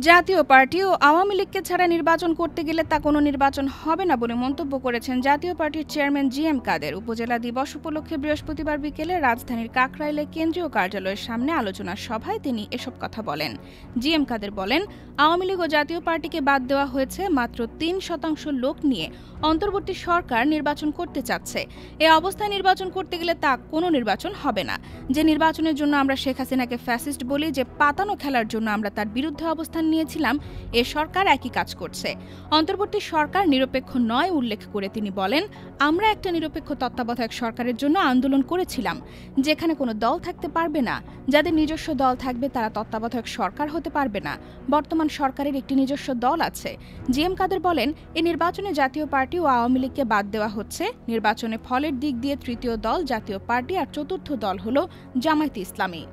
জাতীয় পার্টি ও আওয়ামী লীগকে ছাড়া নির্বাচন করতে গেলে তা কোনো নির্বাচন হবে না বলে মন্তব্য করেছেন জাতীয় পার্টির চেয়ারম্যান জি.এম. কাদের। উপজেলা দিবস উপলক্ষে বৃহস্পতিবার বিকেলে রাজধানীর কাকরাইলে কেন্দ্রীয় কার্যালয়ের সামনে আলোচনা সভায় তিনি এসব কথা বলেন। জি.এম. কাদের বলেন, আওয়ামী লীগ ও জাতীয় পার্টিকে বাদ দেওয়া হয়েছে মাত্র ৩% লোক নিয়ে অন্তর্বর্তী সরকার নির্বাচন করতে চাচ্ছে। এ অবস্থায় নির্বাচন করতে গেলে তা কোনো নির্বাচন হবে না। যে নির্বাচনের জন্য আমরা শেখ হাসিনাকে ফ্যাসিস্ট বলি, যে পাতানো খেলার জন্য আমরা তার বিরুদ্ধে অবস্থান নিয়েছিলাম, এ সরকার একই কাজ করছে। অন্তর্বর্তী সরকার নিরপেক্ষ নয় উল্লেখ করে তিনি বলেন, আমরা একটা নিরপেক্ষ তত্ত্বাবধায়ক সরকারের জন্য আন্দোলন করেছিলাম, যেখানে কোনো দল থাকতে পারবে না। যাদের নিজস্ব দল থাকবে তারা তত্ত্বাবধায়ক সরকার হতে পারবে না। বর্তমান সরকারের একটি নিজস্ব দল আছে। জি.এম. কাদের বলেন, এই নির্বাচনে জাতীয় পার্টি ও আওয়ামী লীগকে বাদ দেওয়া হচ্ছে। নির্বাচনে ফলের দিক দিয়ে তৃতীয় দল জাতীয় পার্টি আর চতুর্থ দল হলো জামায়াতে ইসলামী।